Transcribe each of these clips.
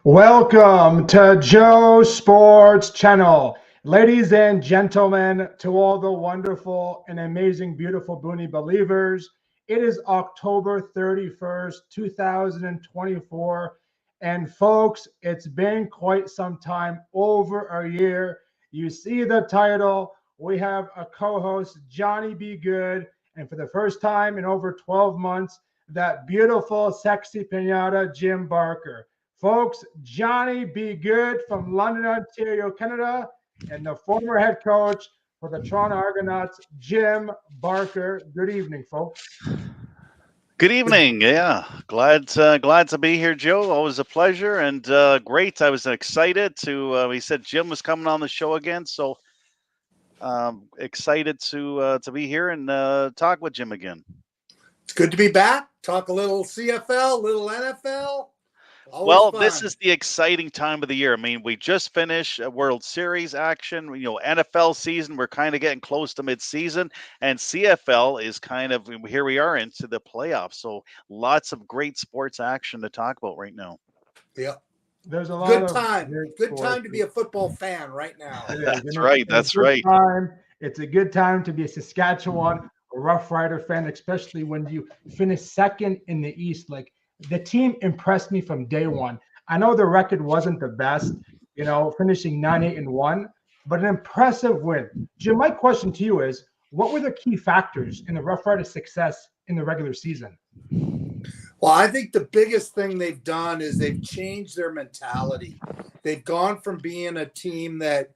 Welcome to Joe Sports Channel. Ladies and gentlemen, to all the wonderful and amazing, beautiful Booni believers, it is October 31st, 2024. And folks, it's been quite some time, over a year. You see the title. We have a co-host, Johnny B. Good. And for the first time in over 12 months, that beautiful, sexy pinata, Jim Barker. Folks, Johnny B. Good from London, Ontario, Canada, and the former head coach for the Toronto Argonauts, Jim Barker. Good evening, folks. Good evening. Yeah, glad to be here, Joe. Always a pleasure and great. I was excited to. He said Jim was coming on the show again, so excited to be here and talk with Jim again. It's good to be back. Talk a little CFL, little NFL. Always Well, fun. this is the exciting time of the year. I mean, we just finished a World Series action. NFL season. We're kind of getting close to mid-season, and CFL is kind of here. We are into the playoffs, so lots of great sports action to talk about right now. Yeah. There's a lot Good of time. Good sports. time to be a football fan right now. That's right. That's right. It's a good time to be a Saskatchewan Rough Rider fan, especially when you finish second in the East. Like, the team impressed me from day one. I know the record wasn't the best, finishing 9-8-1, but an impressive win. Jim, my question to you is, what were the key factors in the Rough Riders' success in the regular season? Well, I think the biggest thing they've done is they've changed their mentality. They've gone from being a team that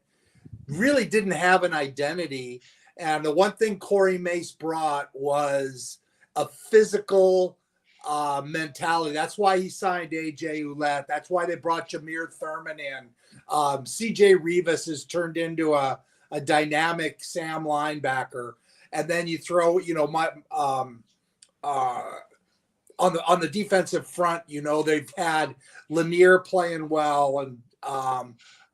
really didn't have an identity. And the one thing Corey Mace brought was a physical mentality. That's why he signed AJ Ouellette. That's why they brought Jameer Thurman in. CJ Rivas has turned into a dynamic Sam linebacker. And then you throw, on the defensive front, they've had Lanier playing well, and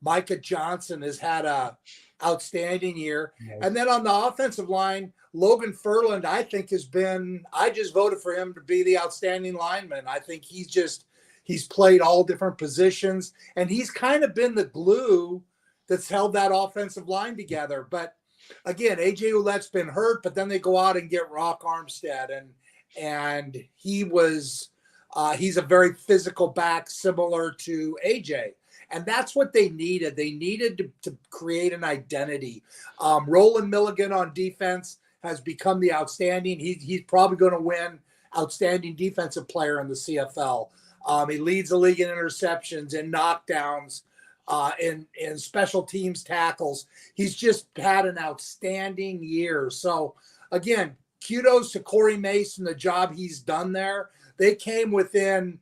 Micah Johnson has had a outstanding year. Nice. And then on the offensive line, Logan Furland, I think I just voted for him to be the outstanding lineman. I think he's played all different positions, and he's kind of been the glue that's held that offensive line together. But again, AJ Ouellette's been hurt, but then they go out and get Rock Armstead, and he's a very physical back, similar to AJ. And that's what they needed. They needed to create an identity. Roland Milligan on defense has become the outstanding. He's probably going to win outstanding defensive player in the CFL. He leads the league in interceptions and knockdowns, in special teams tackles. He's just had an outstanding year. So, again, kudos to Corey Mace and the job he's done there. They came within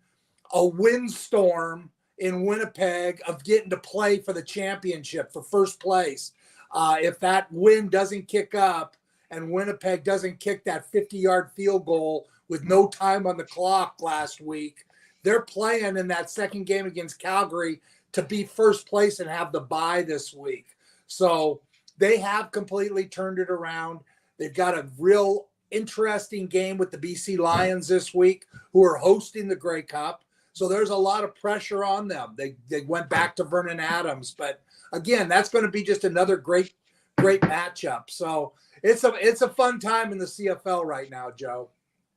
a windstorm in Winnipeg of getting to play for the championship, for first place. If that wind doesn't kick up and Winnipeg doesn't kick that 50-yard field goal with no time on the clock last week, they're playing in that second game against Calgary to be first place and have the bye this week. So they have completely turned it around. They've got a real interesting game with the BC Lions this week, who are hosting the Grey Cup. So there's a lot of pressure on them. They went back to Vernon Adams, but again, that's going to be just another great matchup. So it's a fun time in the CFL right now, Joe.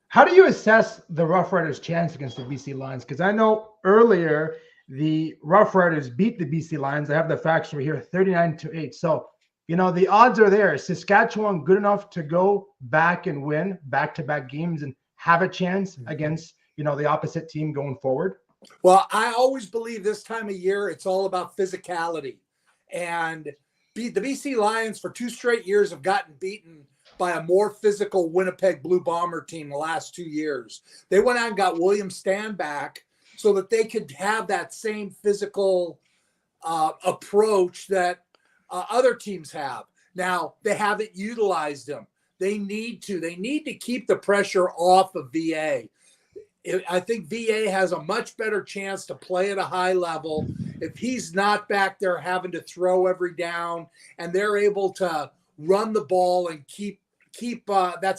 How do you assess the Rough Riders' chance against the BC Lions? Because I know earlier the Rough Riders beat the BC Lions. I have the facts right here, 39-8. So, the odds are there. Is Saskatchewan good enough to go back and win back-to-back games and have a chance against, the opposite team going forward? Well, I always believe this time of year, it's all about physicality. And the BC Lions for 2 straight years have gotten beaten by a more physical Winnipeg Blue Bomber team the last 2 years. They went out and got William Stanback so that they could have that same physical approach that other teams have. Now, they haven't utilized him. They need to. They need to keep the pressure off of VA. I think VA has a much better chance to play at a high level if he's not back there having to throw every down, and they're able to run the ball and keep that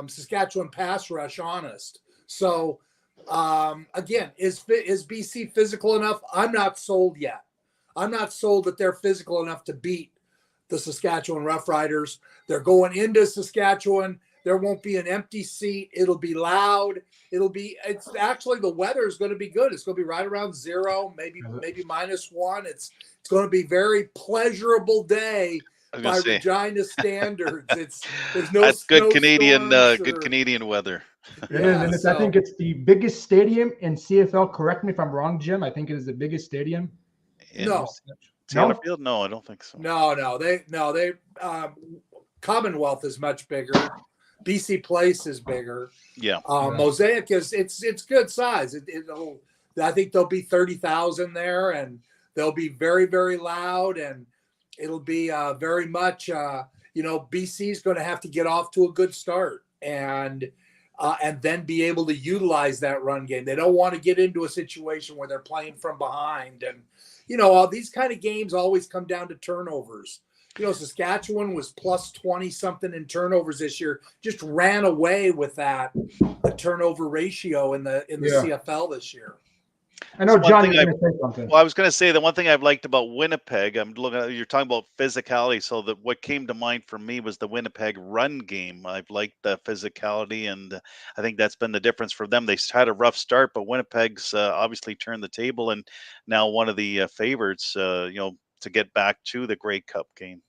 Saskatchewan pass rush honest. So Again, is BC physical enough? I'm not sold yet. I'm not sold that they're physical enough to beat the Saskatchewan Roughriders. They're going into Saskatchewan. There won't be an empty seat. It'll be loud. It's actually, the weather is going to be good. It's going to be right around 0, maybe -1. It's going to be very pleasurable day by Regina standards. There's no that's good good Canadian weather. It is, and I think it's the biggest stadium in CFL. Correct me if I'm wrong, Jim. I think it is the biggest stadium. Taylor Field? No, I don't think so. No. They Commonwealth is much bigger. BC Place is bigger. Yeah. Mosaic it's good size. I think there'll be 30,000 there, and they'll be very, very loud, and it'll be very much BC is going to have to get off to a good start and then be able to utilize that run game. They don't want to get into a situation where they're playing from behind, and all these kind of games always come down to turnovers. Saskatchewan was plus 20 something in turnovers this year, just ran away with the turnover ratio in the CFL this year. I know, John, you're going to say something. Well, I was going to say the one thing I've liked about Winnipeg, I'm looking at, you're talking about physicality. So what came to mind for me was the Winnipeg run game. I've liked the physicality, and I think that's been the difference for them. They had a rough start, but Winnipeg's obviously turned the table, and now one of the favorites, to get back to the Grey Cup game.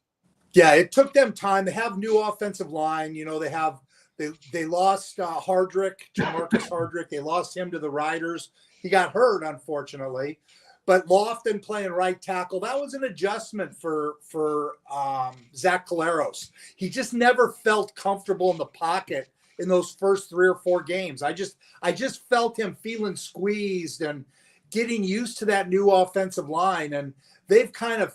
Yeah, it took them time. They have new offensive line. They lost Hardrick, Jamarcus Hardrick. They lost him to the Riders. He got hurt, unfortunately. But Lofton playing right tackle, that was an adjustment for Zach Collaros. He just never felt comfortable in the pocket in those first 3 or 4 games. I just felt him feeling squeezed and getting used to that new offensive line. And they've kind of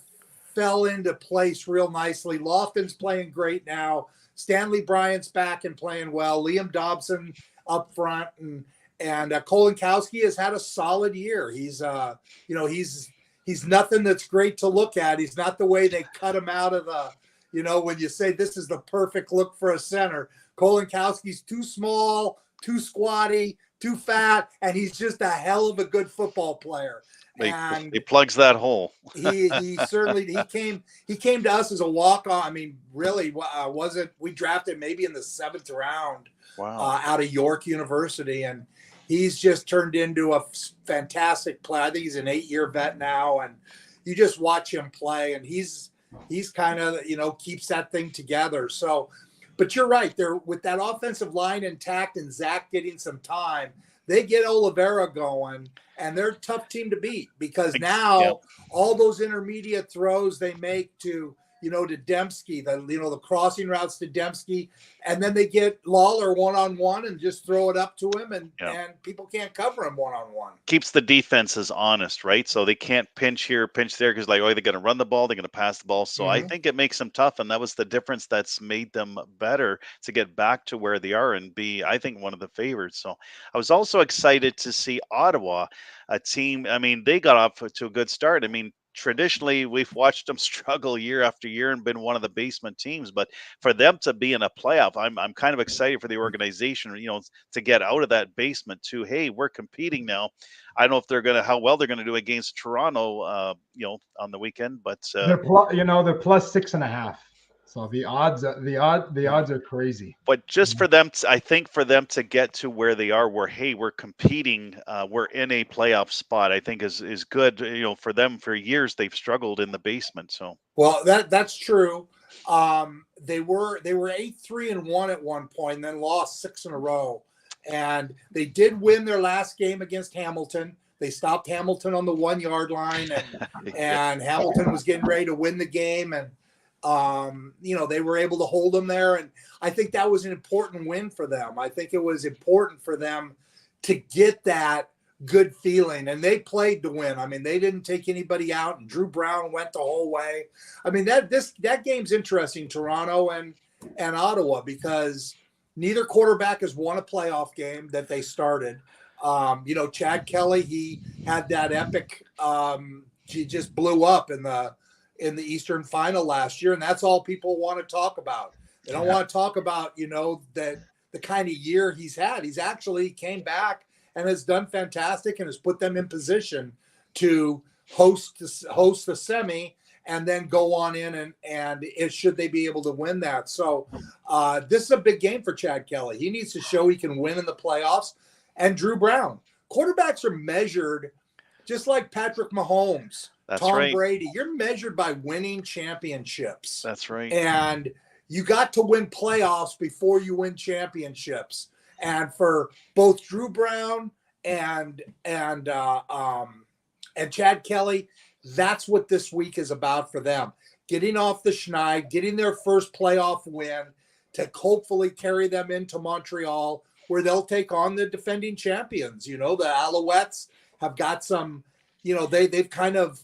fell into place real nicely. Lofton's playing great now. Stanley Bryant's back and playing well. Liam Dobson up front, and Kolinkowski has had a solid year. He's nothing that's great to look at. He's not the way they cut him out of when you say this is the perfect look for a center. Kolinkowski's too small, too squatty, too fat, and he's just a hell of a good football player. He plugs that hole. he came to us as a walk-on. I mean, really, we drafted maybe in the 7th round. Wow. Out of York University, and he's just turned into a fantastic player. I think he's an 8-year vet now, and you just watch him play, and he's kind of keeps that thing together. So, but you're right, they're with that offensive line intact and Zach getting some time. They get Oliveira going, and they're a tough team to beat because now all those intermediate throws they make to Dembski, the crossing routes to Dembski, and then they get Lawler one-on-one and just throw it up to him, and people can't cover him one-on-one. Keeps the defenses honest, right? So they can't pinch here, pinch there, because they're going to run the ball, they're going to pass the ball. So I think it makes them tough, and that was the difference that's made them better to get back to where they are and be, I think, one of the favorites. So I was also excited to see Ottawa, a team, I mean, they got off to a good start. I mean, traditionally, we've watched them struggle year after year and been one of the basement teams. But for them to be in a playoff, I'm kind of excited for the organization, to get out of that basement to, hey, we're competing now. I don't know if how well they're going to do against Toronto, on the weekend, but they're plus 6.5. So the odds are crazy. But just for them, I think for them to get to where they are, where, hey, we're competing, we're in a playoff spot, I think is good. For them, for years they've struggled in the basement. So that's true. They were 8-3-1 at one point, and then lost 6 in a row. And they did win their last game against Hamilton. They stopped Hamilton on the 1-yard line, and Hamilton was getting ready to win the game, and they were able to hold them there. And I think that was an important win for them. I think it was important for them to get that good feeling, and they played to win. I mean, they didn't take anybody out, and Drew Brown went the whole way. I mean, that game's interesting, Toronto and Ottawa, because neither quarterback has won a playoff game that they started. Chad Kelly, he had that epic, he just blew up in the Eastern Final last year, and that's all people want to talk about. They don't want to talk about, that the kind of year he's had. He's actually came back and has done fantastic and has put them in position to host the semi and then go on in and should they be able to win that. So this is a big game for Chad Kelly. He needs to show he can win in the playoffs. And Drew Brown. Quarterbacks are measured just like Patrick Mahomes, Tom Brady. You're measured by winning championships. That's right. And you got to win playoffs before you win championships. And for both Drew Brown and Chad Kelly, that's what this week is about for them. Getting off the schneid, getting their first playoff win to hopefully carry them into Montreal, where they'll take on the defending champions. You know, the Alouettes have got some, you know, they've kind of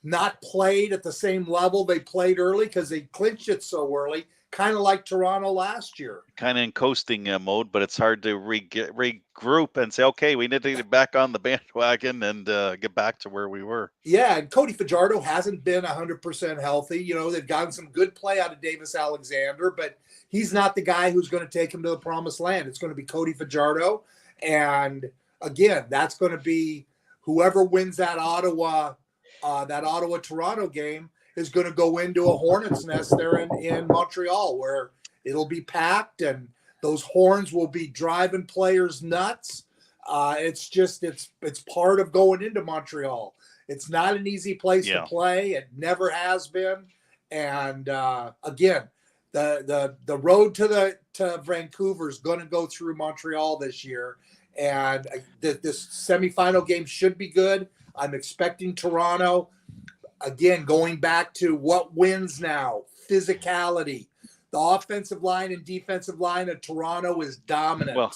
not played at the same level they played early because they clinched it so early, kind of like Toronto last year. Kind of in coasting mode, but it's hard to regroup and say, okay, we need to get back on the bandwagon and get back to where we were. Yeah, and Cody Fajardo hasn't been 100% healthy. You know, they've gotten some good play out of Davis Alexander, but he's not the guy who's going to take him to the promised land. It's going to be Cody Fajardo. And again, that's going to be whoever wins that Ottawa-Toronto game is going to go into a hornet's nest there in Montreal, where it'll be packed and those horns will be driving players nuts. It's part of going into Montreal. It's not an easy place to play. It never has been. And again, the road to Vancouver is going to go through Montreal this year. And this semifinal game should be good. I'm expecting Toronto. Again, going back to what wins now, physicality. The offensive line and defensive line of Toronto is dominant. Well,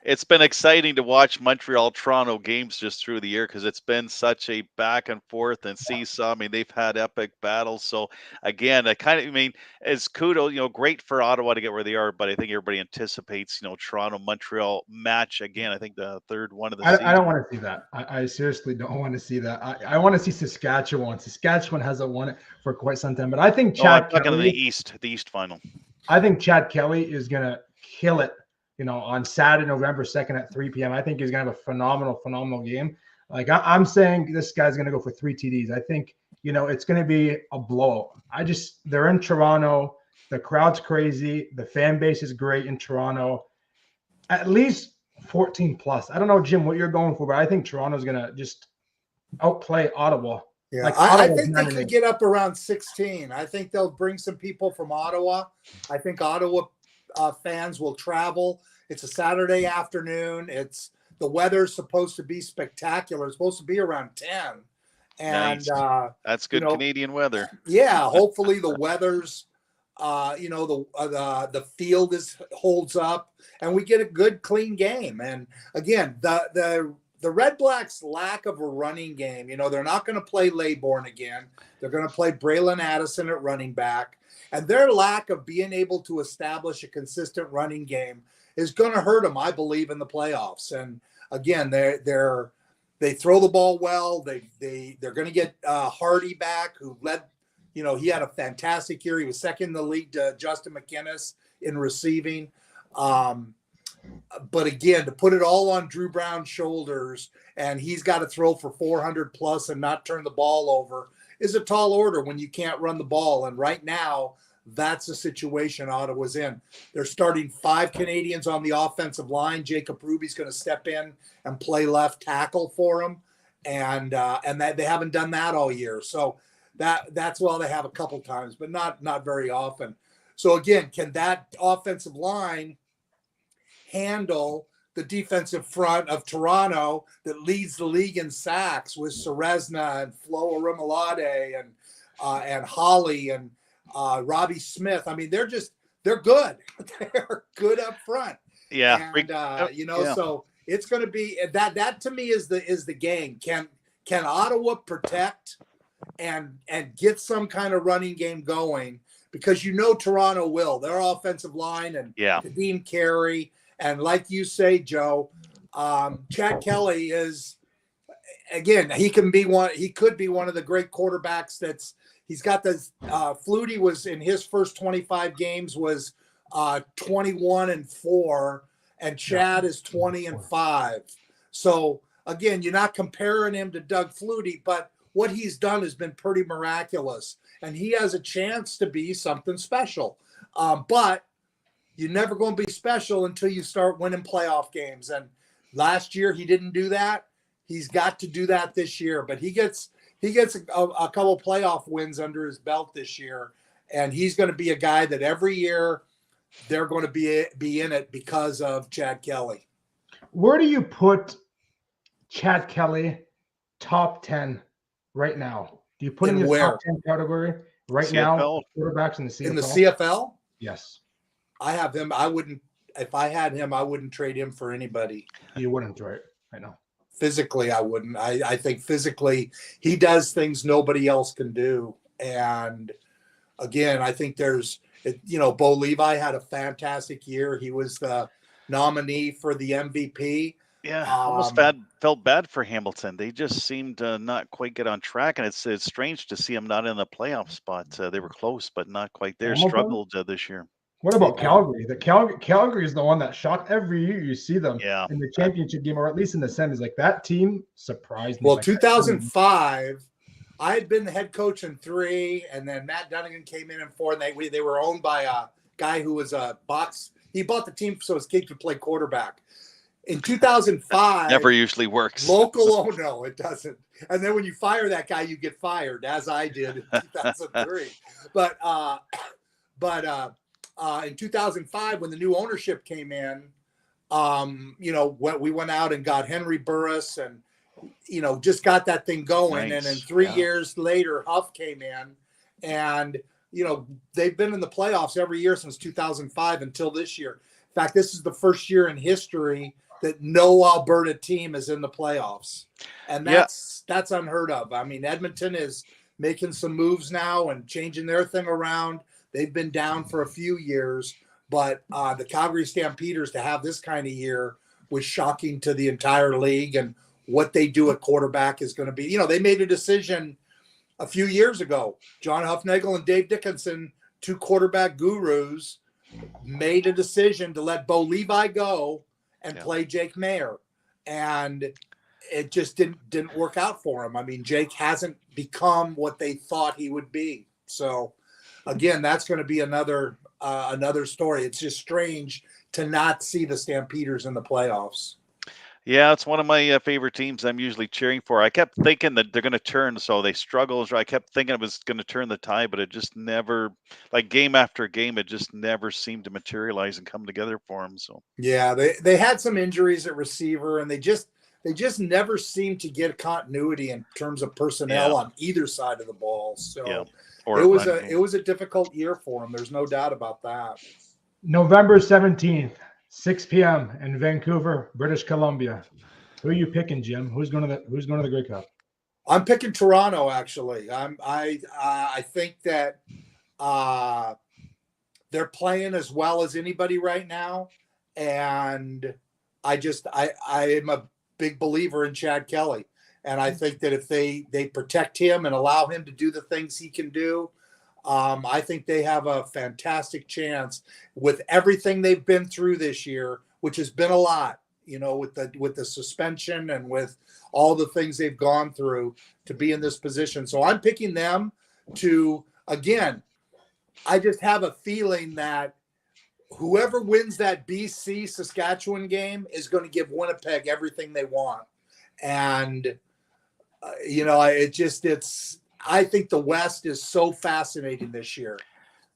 it's been exciting to watch Montreal-Toronto games just through the year because it's been such a back and forth and seesaw. I mean, they've had epic battles. So, again, as kudos, you know, great for Ottawa to get where they are, but I think everybody anticipates, you know, Toronto-Montreal match again. I think the third one of the season. I don't want to see that. I seriously don't want to see that. I want to see Saskatchewan. Saskatchewan hasn't won it for quite some time, but I think I'm talking to the East final. I think Chad Kelly is going to kill it, you know, on Saturday, November 2nd at 3 p.m. I think he's going to have a phenomenal game. Like I'm saying, this guy's going to go for 3 TDs. I think, you know, it's going to be a blowout. They're in Toronto. The crowd's crazy. The fan base is great in Toronto. At least 14 plus. I don't know, Jim, what you're going for, but I think Toronto's going to just outplay Ottawa. Yeah, like I think they could get up around 16. I think they'll bring some people from Ottawa. I think Ottawa fans will travel. It's a Saturday afternoon. The weather's supposed to be spectacular. It's supposed to be around 10. And nice. That's good, you know, Canadian weather. Yeah, hopefully the weather's the field holds up and we get a good clean game. And again, the Red Blacks' lack of a running game, you know, they're not going to play Laybourne again. They're going to play Braylon Addison at running back. And their lack of being able to establish a consistent running game is going to hurt them, I believe, in the playoffs. And again, they throw the ball well. They're going to get Hardy back, who led, you know, he had a fantastic year. He was second in the league to Justin McInnes in receiving. But again, to put it all on Drew Brown's shoulders and he's got to throw for 400 plus and not turn the ball over is a tall order when you can't run the ball. And right now, that's the situation Ottawa's in. They're starting 5 Canadians on the offensive line. Jacob Ruby's going to step in and play left tackle for them. And that they haven't done that all year. So that's well, they have a couple times, but not very often. So again, can that offensive line handle the defensive front of Toronto that leads the league in sacks with Serezna and Flo Arimolade and Holly and Robbie Smith? I mean, they're good. They're good up front. Yeah. And you know, so it's going to be that to me is the game. Can Ottawa protect and get some kind of running game going? Because you know Toronto will. Their offensive line and Kadeem Carey. And like you say, Joe, Chad Kelly is, again, he could be one of the great quarterbacks he's got this, Flutie was in his first 25 games was 21-4 and Chad is 20-5. So again, you're not comparing him to Doug Flutie, but what he's done has been pretty miraculous, and he has a chance to be something special. But you're never going to be special until you start winning playoff games. And last year he didn't do that. He's got to do that this year. But he gets a couple playoff wins under his belt this year, and he's going to be a guy that every year they're going to be in it because of Chad Kelly. Where do you put Chad Kelly top 10 right now? Do you put him in the top 10 category right now? Quarterbacks in the CFL? In the CFL? Yes. I have him. If I had him, I wouldn't trade him for anybody. You wouldn't, right? I know. Physically, I wouldn't. I think physically he does things nobody else can do. And again, I think Bo Levi had a fantastic year. He was the nominee for the MVP. Yeah, almost felt bad for Hamilton. They just seemed to not quite get on track, and it's strange to see them not in the playoff spot. They were close, but not quite there. Struggled this year. What about Calgary? Calgary is the one that shocked. Every year you see them in the championship game, or at least in the semis. Like, that team surprised me. Well, 2005, I had been the head coach in 3, and then Matt Dunnigan came in 4, and they were owned by a guy who was a box. He bought the team so his kid could play quarterback. In 2005, never usually works. Oh no, it doesn't. And then when you fire that guy, you get fired, as I did in 2003. But in 2005, when the new ownership came in, we went out and got Henry Burris and, just got that thing going. Nice. And then 3 years later, Huff came in, and, they've been in the playoffs every year since 2005 until this year. In fact, this is the first year in history that no Alberta team is in the playoffs. And that's unheard of. I mean, Edmonton is making some moves now and changing their thing around. They've been down for a few years, but the Calgary Stampeders to have this kind of year was shocking to the entire league, and what they do at quarterback is going to be, they made a decision a few years ago. John Huffnagel and Dave Dickinson, 2 quarterback gurus, made a decision to let Bo Levi go and play Jake Mayer. And it just didn't work out for him. I mean, Jake hasn't become what they thought he would be. So again, that's going to be another story. It's just strange to not see the Stampeders in the playoffs. Yeah, it's one of my favorite teams I'm usually cheering for. I kept thinking that they're going to turn, so they struggled. I kept thinking it was going to turn the tide, but it just never, like game after game, it just never seemed to materialize and come together for them. So yeah, they had some injuries at receiver, and they just never seemed to get continuity in terms of personnel on either side of the ball. So it was a difficult year for them. There's no doubt about that. November 17th. 6 p.m. in Vancouver, British Columbia. Who are you picking, Jim? Who's going to the Grey Cup? I'm picking Toronto. Actually, I think that they're playing as well as anybody right now, and I am a big believer in Chad Kelly, and I think that if they protect him and allow him to do the things he can do, I think they have a fantastic chance with everything they've been through this year, which has been a lot, with the suspension and with all the things they've gone through to be in this position. So I'm picking them to, again, I just have a feeling that whoever wins that BC Saskatchewan game is going to give Winnipeg everything they want. And, I think the West is so fascinating this year,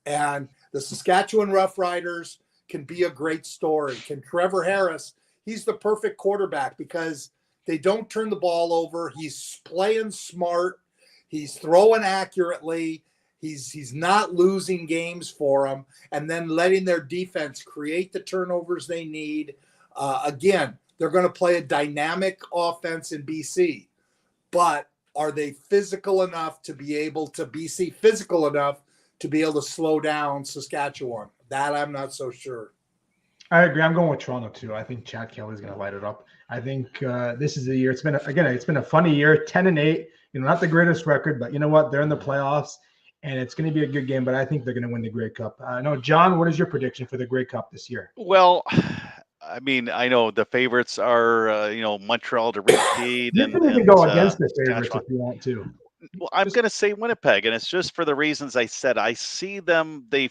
and the Saskatchewan Roughriders can be a great story. Can Trevor Harris, he's the perfect quarterback because they don't turn the ball over. He's playing smart. He's throwing accurately. He's not losing games for them, and then letting their defense create the turnovers they need. Again, they're going to play a dynamic offense in BC, but are they physical enough to be able to physical enough to be able to slow down Saskatchewan? That I'm not so sure. I agree. I'm going with Toronto too. I think Chad Kelly's going to light it up. I think this is the year. It's been a funny year. 10-8. Not the greatest record, but you know what? They're in the playoffs, and it's going to be a good game. But I think they're going to win the Grey Cup. No, John, what is your prediction for the Grey Cup this year? Well, I mean, I know the favorites are, Montreal to repeat You can even go against the favorites Saskatchewan. if you want to. Well, I'm going to say Winnipeg, and it's just for the reasons I said. I see them. They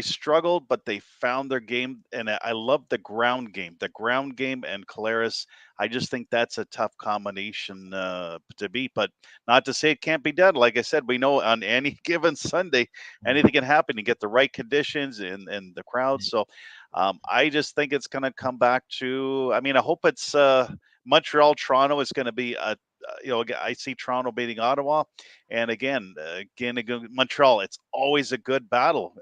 struggled, but they found their game, and I love the ground game. The ground game and Collaros. I just think that's a tough combination to beat, but not to say it can't be done. Like I said, we know on any given Sunday, anything can happen. You get the right conditions and the crowd. So I just think it's going to come back to. I mean, I hope it's Montreal. Toronto is going to be a I see Toronto beating Ottawa, and again, Montreal. It's always a good battle,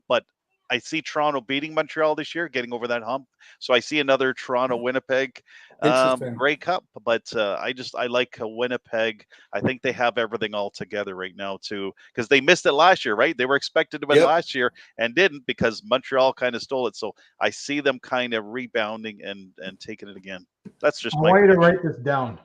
but I see Toronto beating Montreal this year, getting over that hump. So I see another Toronto Winnipeg Interesting. Grey Cup, but I like Winnipeg. I think they have everything all together right now too, because they missed it last year, right? They were expected to win last year and didn't because Montreal kind of stole it. So I see them kind of rebounding and taking it again. That's just I my want you to prediction. write this down.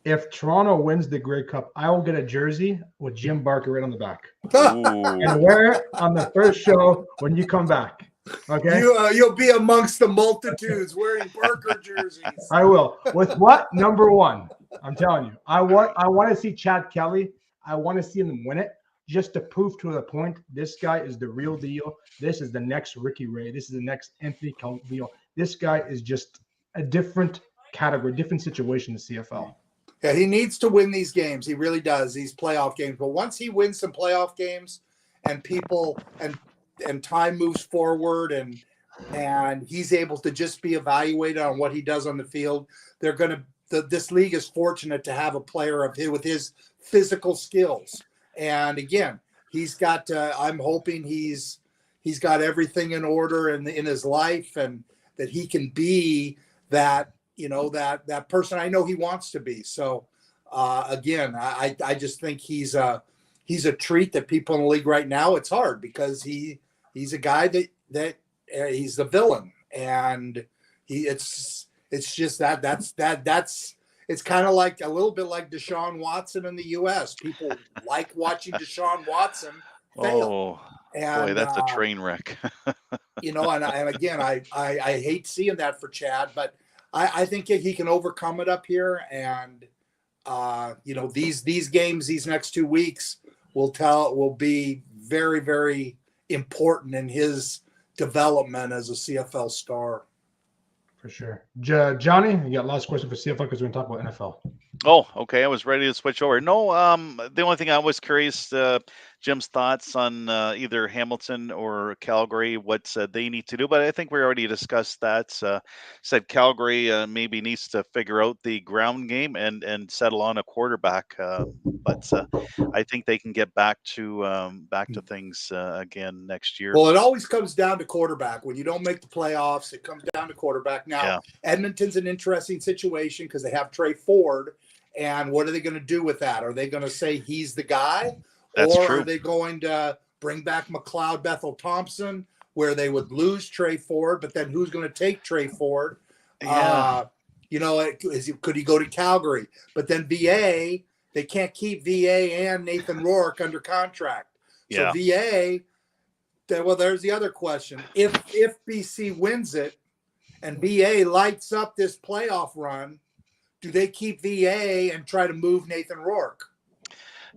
If Toronto wins the Grey Cup, I will get a jersey with Jim Barker right on the back and wear it on the first show when you come back. Okay, you'll be amongst the multitudes wearing Barker jerseys. I will. With what? Number one, I'm telling you, I want to see Chad Kelly. I want to see him win it just to prove to the point this guy is the real deal. This is the next Ricky Ray. This is the next Anthony Calvillo. This guy is just a different category, different situation in the CFL. Yeah, he needs to win these games. He really does, these playoff games. But once he wins some playoff games and people and time moves forward and he's able to just be evaluated on what he does on the field, this league is fortunate to have a player with his physical skills. And again, he's got I'm hoping he's got everything in order in his life, and that he can be that that person I know he wants to be. So again, I just think he's a treat that people in the league right now. It's hard because he's a guy that he's the villain, and it's just it's kind of like a little bit like Deshaun Watson in the U.S. People like watching Deshaun Watson fail. Oh, and boy, that's a train wreck. and again, I hate seeing that for Chad, but I think he can overcome it up here, and these games, these next 2 weeks will be very, very important in his development as a CFL star. For sure. Johnny, you got last question for CFL because we're going to talk about NFL. Oh, okay. I was ready to switch over. No, the only thing I was curious, Jim's thoughts on either Hamilton or Calgary, what they need to do. But I think we already discussed that. Said Calgary maybe needs to figure out the ground game and settle on a quarterback. But I think they can get back to things again next year. Well, it always comes down to quarterback. When you don't make the playoffs, it comes down to quarterback. Now, Edmonton's an interesting situation because they have Trey Ford. And what are they going to do with that? Are they going to say he's the guy? Are they going to bring back McLeod Bethel Thompson, where they would lose Trey Ford, but then who's going to take Trey Ford? Yeah. Could he go to Calgary? But then VA, they can't keep VA and Nathan Rourke under contract. So VA, there's the other question. If BC wins it and VA lights up this playoff run, do they keep VA and try to move Nathan Rourke?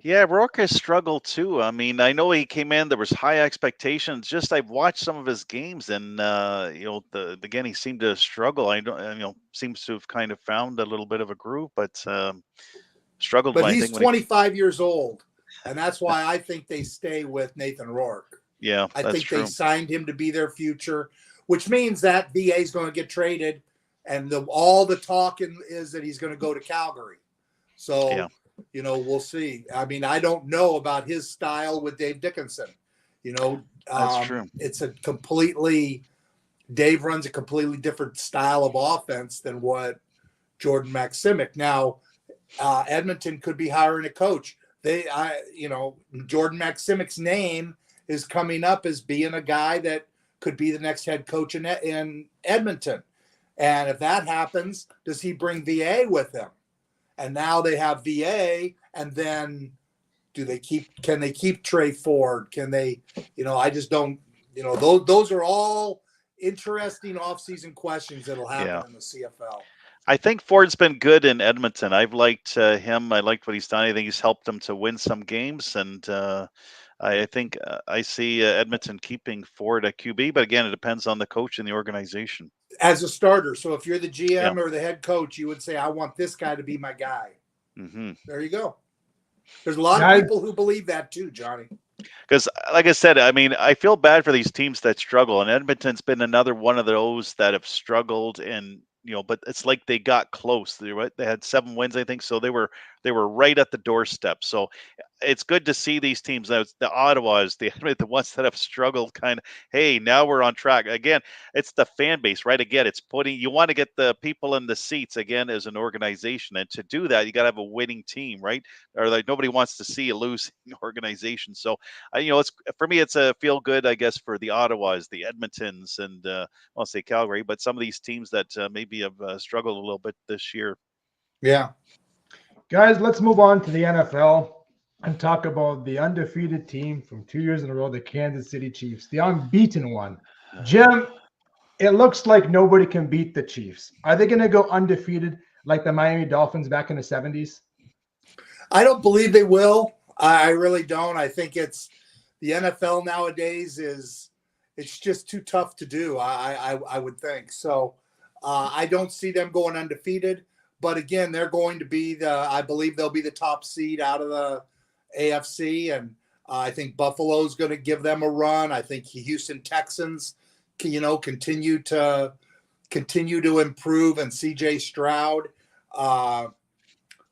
Yeah, Rourke has struggled too. I mean, I know he came in, there was high expectations. Just I've watched some of his games, and again he seemed to struggle. Seems to have kind of found a little bit of a groove, but struggled. But he's 25 years old, and that's why I think they stay with Nathan Rourke. Yeah, I think they signed him to be their future, which means that VA is going to get traded. And all the talk is that he's going to go to Calgary. So, we'll see. I mean, I don't know about his style with Dave Dickinson. That's true. Dave runs a completely different style of offense than what Jordan Maximic. Now, Edmonton could be hiring a coach. Jordan Maximic's name is coming up as being a guy that could be the next head coach in Edmonton. And if that happens, does he bring VA with him? And now they have VA, and then can they keep Trey Ford? Can they, I just don't, those are all interesting offseason questions that'll happen in the CFL. I think Ford's been good in Edmonton. I've liked him. I liked what he's done. I think he's helped them to win some games, and I think I see Edmonton keeping Ford at QB. But again, it depends on the coach and the organization. As a starter, so if you're the GM or the head coach, you would say, "I want this guy to be my guy." Mm-hmm. There you go. There's a lot of people who believe that too, Johnny. Because, like I said, I mean, I feel bad for these teams that struggle, and Edmonton's been another one of those that have struggled, and but it's like they got close. They had 7 wins, I think, so they were right at the doorstep. So it's good to see these teams. The Ottawas, the ones that have struggled, kind of, hey, now we're on track again. It's the fan base, right? Again, it's you want to get the people in the seats again as an organization, and to do that, you got to have a winning team, right? Or like nobody wants to see a losing organization. So it's for me, it's a feel good, I guess, for the Ottawas, the Edmontons, and I'll say Calgary, but some of these teams that maybe have struggled a little bit this year. Yeah. Guys, let's move on to the NFL and talk about the undefeated team from 2 years in a row, the Kansas City Chiefs, the unbeaten one. Jim, it looks like nobody can beat the Chiefs. Are they going to go undefeated like the Miami Dolphins back in the 70s? I don't believe they will. I really don't. I think it's the NFL nowadays it's just too tough to do. I would think so. I don't see them going undefeated, but again, they're going to be I believe they'll be the top seed out of the AFC, and I think Buffalo's going to give them a run. I think Houston Texans, continue to improve, and CJ Stroud.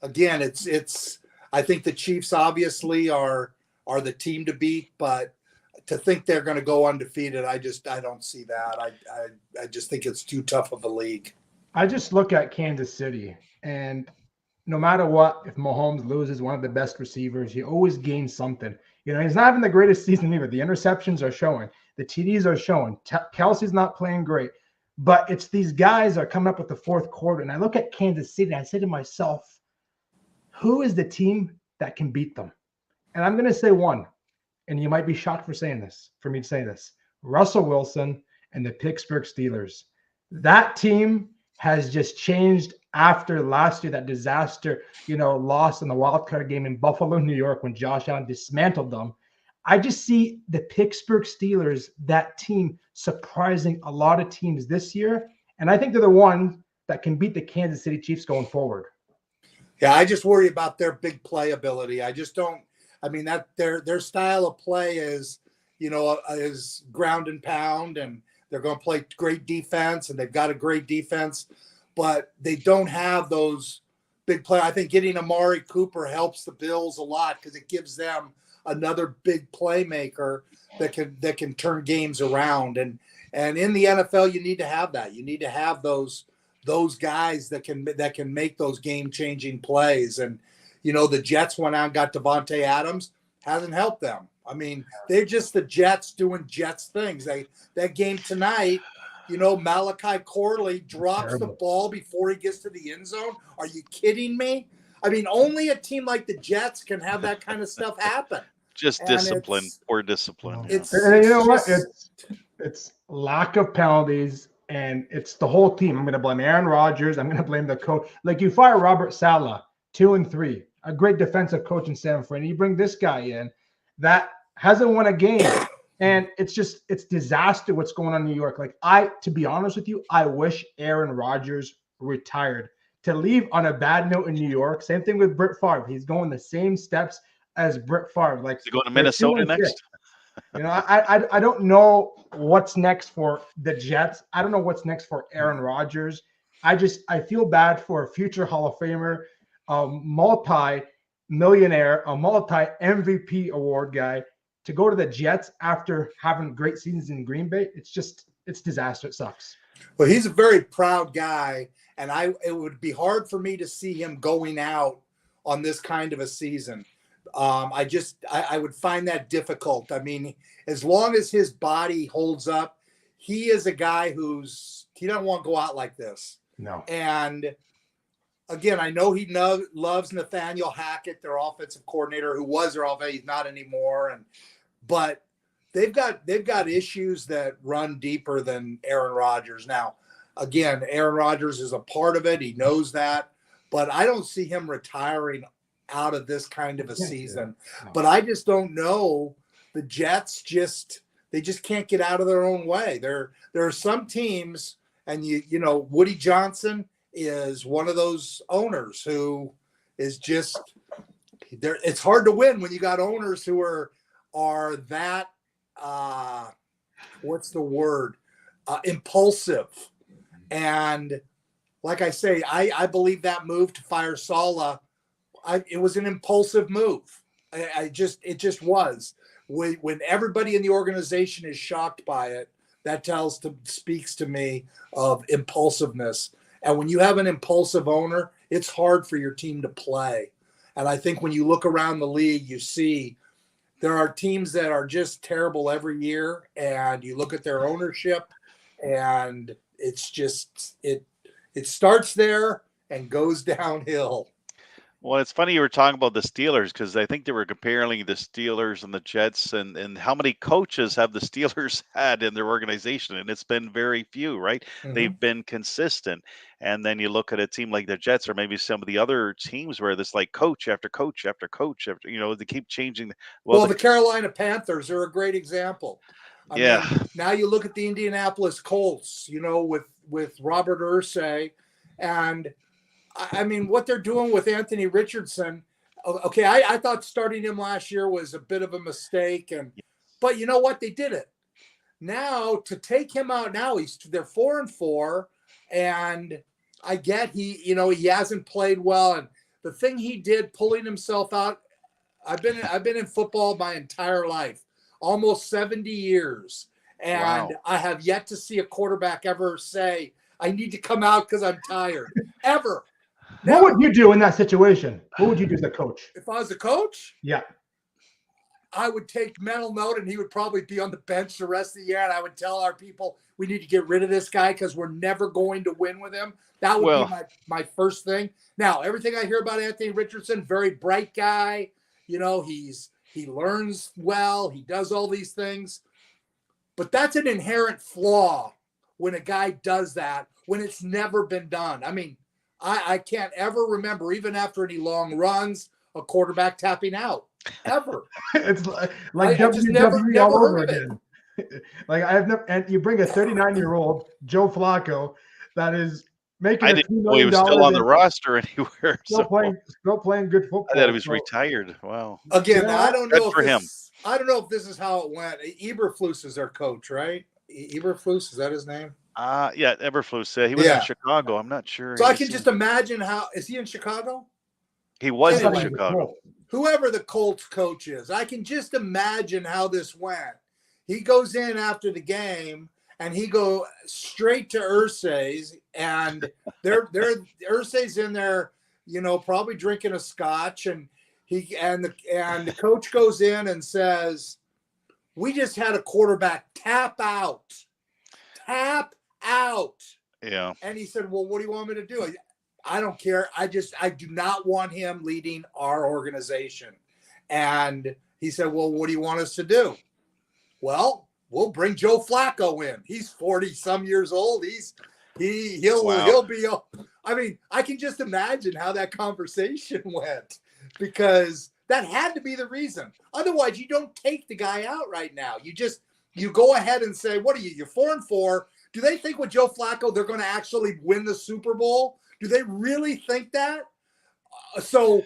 Again, it's. I think the Chiefs obviously are the team to beat, but to think they're going to go undefeated, I don't see that. I just think it's too tough of a league. I just look at Kansas City, and no matter what, if Mahomes loses one of the best receivers, he always gains something. He's not having the greatest season either. The interceptions are showing. The TDs are showing. Kelsey's not playing great. But it's these guys that are coming up with the fourth quarter. And I look at Kansas City, and I say to myself, who is the team that can beat them? And I'm going to say one, and you might be shocked for me to say this. Russell Wilson and the Pittsburgh Steelers. That team has just changed after last year, that disaster, loss in the wild card game in Buffalo, New York, when Josh Allen dismantled them. I just see the Pittsburgh Steelers, that team, surprising a lot of teams this year. And I think they're the one that can beat the Kansas City Chiefs going forward. Yeah, I just worry about their big play ability. I just don't. I mean, that their style of play is ground and pound, and they're going to play great defense, and they've got a great defense, but they don't have those big play. I think getting Amari Cooper helps the Bills a lot because it gives them another big playmaker that can turn games around. And in the NFL, you need to have that. You need to have those guys that can make those game-changing plays. And, the Jets went out and got Devontae Adams. Hasn't helped them. I mean, they're just the Jets doing Jets things. That game tonight, Malachi Corley drops the ball before he gets to the end zone. Are you kidding me? I mean, only a team like the Jets can have that kind of stuff happen. Just discipline, poor discipline. It's lack of penalties. And it's the whole team. I'm going to blame Aaron Rodgers. I'm going to blame the coach. Like, you fire Robert Saleh, 2-3, a great defensive coach in San Fran. You bring this guy in that hasn't won a game. And it's disaster what's going on in New York. Like, to be honest with you, I wish Aaron Rodgers retired. To leave on a bad note in New York, same thing with Brett Favre. He's going the same steps as Brett Favre. Like, to go to Minnesota next? I don't know what's next for the Jets. I don't know what's next for Aaron Rodgers. I feel bad for a future Hall of Famer, multi-millionaire, a multi-MVP award guy to go to the Jets after having great seasons in Green Bay. It's disaster. It sucks. Well, he's a very proud guy, and it would be hard for me to see him going out on this kind of a season. I would find that difficult. I mean, as long as his body holds up, he is a guy he doesn't want to go out like this. No. And again, I know he loves Nathaniel Hackett, their offensive coordinator, who was their offensive. He's not anymore. But they've got issues that run deeper than Aaron Rodgers. Now, again, Aaron Rodgers is a part of it. He knows that, but I don't see him retiring out of this kind of a season. But I just don't know. The Jets just can't get out of their own way. There are some teams, and you know, Woody Johnson is one of those owners who is just there. It's hard to win when you got owners who are that what's the word? Impulsive. And like I say, I believe that move to fire Saleh, it was an impulsive move. It just was. When everybody in the organization is shocked by it, that speaks to me of impulsiveness. And when you have an impulsive owner, it's hard for your team to play. And I think when you look around the league, you see there are teams that are just terrible every year, and you look at their ownership, and it's just it starts there and goes downhill. Well, it's funny you were talking about the Steelers, because I think they were comparing the Steelers and the Jets, and how many coaches have the Steelers had in their organization, and it's been very few, right? Mm-hmm. They've been consistent. And then you look at a team like the Jets, or maybe some of the other teams where this like coach after coach after coach after, you know, they keep changing. Well, the Carolina Panthers are a great example. I mean, now you look at the Indianapolis Colts, you know, with Robert Irsay, and I mean, what they're doing with Anthony Richardson. Okay, I thought starting him last year was a bit of a mistake, but you know what? They did it. Now to take him out, they're 4-4, and I get he hasn't played well, and the thing he did pulling himself out. I've been in football my entire life, almost 70 years, and wow. I have yet to see a quarterback ever say, "I need to come out because I'm tired." Ever. What would you do in that situation? What would you do as a coach? If I was a coach? Yeah. I would take mental note, and he would probably be on the bench the rest of the year, and I would tell our people, we need to get rid of this guy because we're never going to win with him. That would be my first thing. Now, everything I hear about Anthony Richardson, very bright guy. You know, he learns well. He does all these things. But that's an inherent flaw when a guy does that, when it's never been done. I mean, I can't ever remember, even after any long runs, a quarterback tapping out. Ever. It's like WWE all over again. Like I've never, and you bring a 39-year-old Joe Flacco that is making $2 million. He was still on the roster anywhere. Still playing good football. I thought he was retired. Wow. Again, yeah, I don't know if this is how it went. Eberflus is their coach, right? Eberflus, is that his name? Yeah, Eberflus. He was in Chicago. I'm not sure. So I can just imagine is he in Chicago? He was in Chicago. Whoever the Colts coach is, I can just imagine how this went. He goes in after the game and he go straight to Irsay's, and Irsay's in there, you know, probably drinking a scotch, and the coach goes in and says, "We just had a quarterback tap out." Yeah. And he said, "Well, what do you want me to do?" I don't care. I do not want him leading our organization. And he said, "Well, what do you want us to do?" "Well, we'll bring Joe Flacco in. He's 40 some years old. He'll be. I mean, I can just imagine how that conversation went, because that had to be the reason. Otherwise, you don't take the guy out right now. You go ahead and say, "What are you? You're 4-4. Do they think with Joe Flacco they're going to actually win the Super Bowl? Do they really think that?" So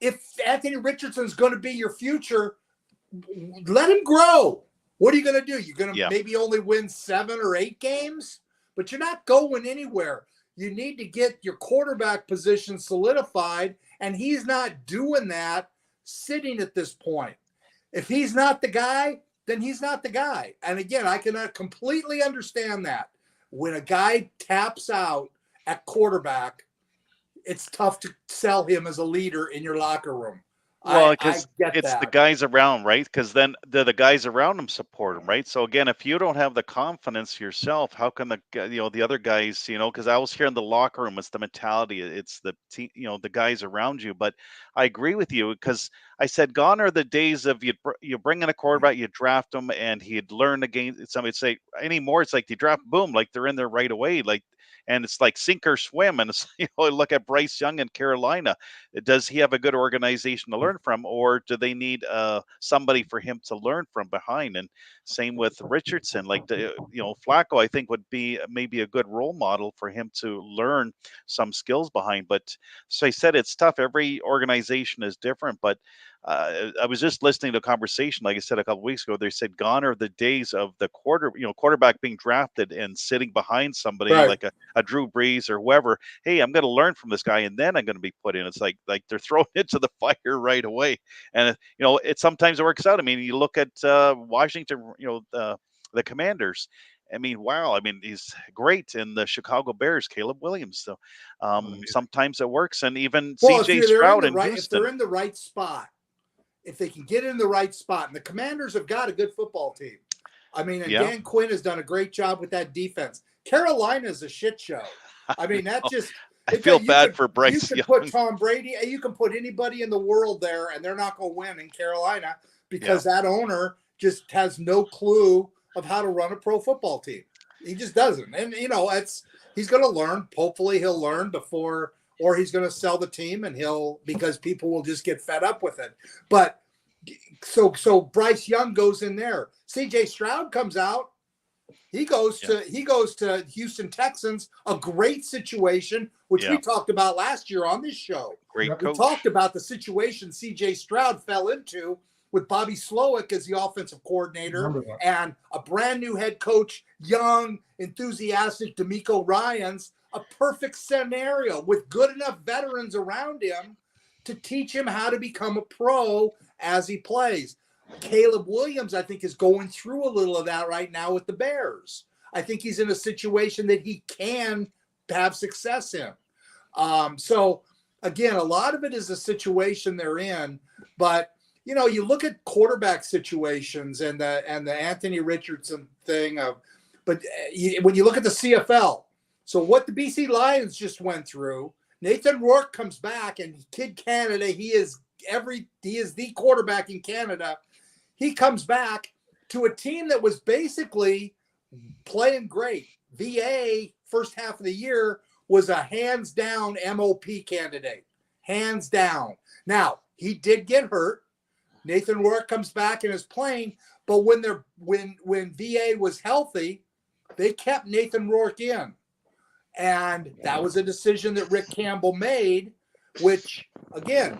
if Anthony Richardson's going to be your future, let him grow. What are you going to do? You're going to maybe only win 7 or 8 games, but you're not going anywhere. You need to get your quarterback position solidified, and he's not doing that sitting at this point. If he's not the guy, then he's not the guy. And again, I cannot completely understand that. When a guy taps out at quarterback, it's tough to sell him as a leader in your locker room. Well, I because get it's the that. guys around, right? Because then the guys around him support him, right? So again, if you don't have the confidence yourself, how can the other guys, because I was here in the locker room, it's the mentality, it's the team, the guys around you. But I agree with you because I said, gone are the days of you bring in a quarterback, you draft him, and he'd learn again. Somebody'd say anymore, it's like you draft, boom, like they're in there right away, like. And it's like sink or swim. And it's, look at Bryce Young in Carolina. Does he have a good organization to learn from, or do they need somebody for him to learn from behind? And same with Richardson. Like Flacco, I think would be maybe a good role model for him to learn some skills behind. But so I said, it's tough. Every organization is different. But I was just listening to a conversation, like I said a couple weeks ago. They said, gone are the days of the quarterback being drafted and sitting behind somebody Right. like a Drew Brees or whoever. Hey, I'm going to learn from this guy, and then I'm going to be put in. It's like they're throwing it to the fire right away. And it sometimes it works out. I mean, you look at Washington, the Commanders. I mean, wow. I mean, he's great in the Chicago Bears, Caleb Williams. So sometimes it works, and even CJ Stroud in Houston. If they're in the right spot, if they can get in the right spot, and the Commanders have got a good football team. I mean, and Dan Quinn has done a great job with that defense. Carolina's a shit show. I mean, that just. I feel bad for Bryce You Young. can put Tom Brady, you can put anybody in the world there, and they're not going to win in Carolina because that owner just has no clue of how to run a pro football team. He just doesn't. And, he's going to learn. Hopefully he'll learn before, or he's going to sell the team because people will just get fed up with it. But so Bryce Young goes in there. CJ Stroud comes out. He goes to Houston Texans, a great situation, which we talked about last year on this show. Great coach. We talked about the situation C.J. Stroud fell into with Bobby Slowick as the offensive coordinator and a brand new head coach, young, enthusiastic DeMeco Ryans, a perfect scenario with good enough veterans around him to teach him how to become a pro as he plays. Caleb Williams, I think, is going through a little of that right now with the Bears. I think he's in a situation that he can have success in. So, again, a lot of it is the situation they're in. But, you look at quarterback situations and the Anthony Richardson thing. But when you look at the CFL, so what the BC Lions just went through, Nathan Rourke comes back, and Kid Canada, he is the quarterback in Canada. He comes back to a team that was basically playing great. VA, first half of the year, was a hands-down MOP candidate. Hands down. Now, he did get hurt. Nathan Rourke comes back and is playing, but when VA was healthy, they kept Nathan Rourke in. And that was a decision that Rick Campbell made, which, again,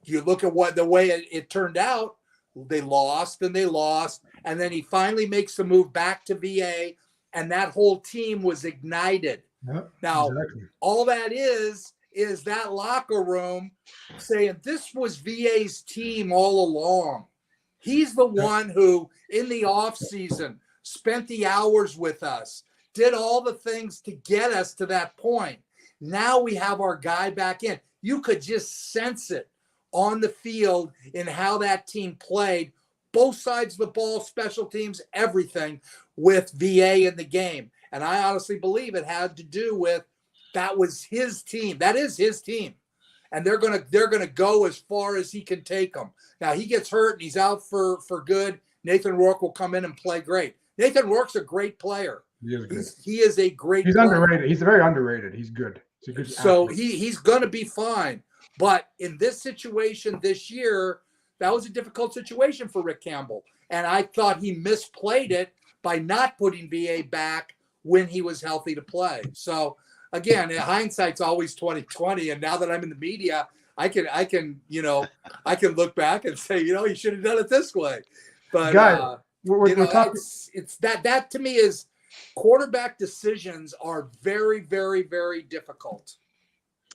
you look at the way it turned out. They lost, and then he finally makes the move back to VA, and that whole team was ignited. Yep, now, exactly. All that is that locker room saying this was VA's team all along. He's the one who, in the offseason, spent the hours with us, did all the things to get us to that point. Now we have our guy back in. You could just sense it on the field in how that team played, both sides of the ball, special teams, everything with VA in the game. And I honestly believe it had to do with that was his team. That is his team. And they're gonna go as far as he can take them. Now he gets hurt and he's out for good. Nathan Rourke will come in and play great. Nathan Rourke's a great player. He is a great He's player. underrated. He's very underrated. He's good. He's a good So athlete. he's going to be fine. But in this situation this year, that was a difficult situation for Rick Campbell. And I thought he misplayed it by not putting VA back when he was healthy to play. So again, hindsight's always 20/20. And now that I'm in the media, I can look back and say, he should have done it this way. But Guys, we're talking. It's that to me is quarterback decisions are very, very, very difficult.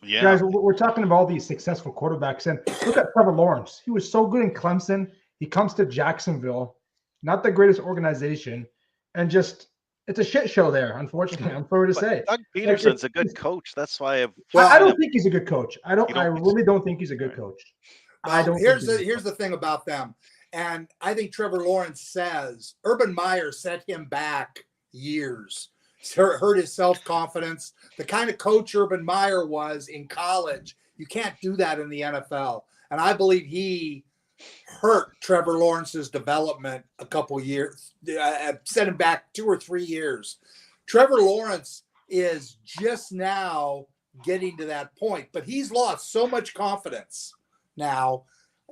Yeah. Guys, we're talking about all these successful quarterbacks, and look at Trevor Lawrence. He was so good in Clemson. He comes to Jacksonville, not the greatest organization, and just it's a shit show there. Unfortunately, I'm sorry to say. Doug Peterson's a good coach. That's why I don't think he's a good coach. I really don't think he's a good coach. I Well, don't here's think the thing about them, and I think Trevor Lawrence says Urban Meyer set him back years, hurt his self-confidence. The kind of coach Urban Meyer was in college, you can't do that in the NFL, and I believe he hurt Trevor Lawrence's development a couple years, set him back 2 or 3 years. Trevor Lawrence is just now getting to that point, but he's lost so much confidence now.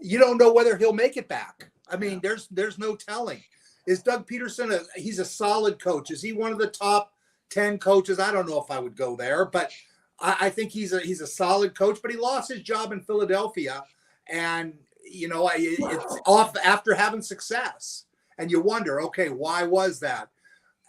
You don't know whether he'll make it back. I mean, there's no telling. Is Doug Peterson he's a solid coach? Is he one of the top 10 coaches? I don't know if I would go there, but I think he's a solid coach, but he lost his job in Philadelphia, and it's off after having success. And you wonder, okay, why was that?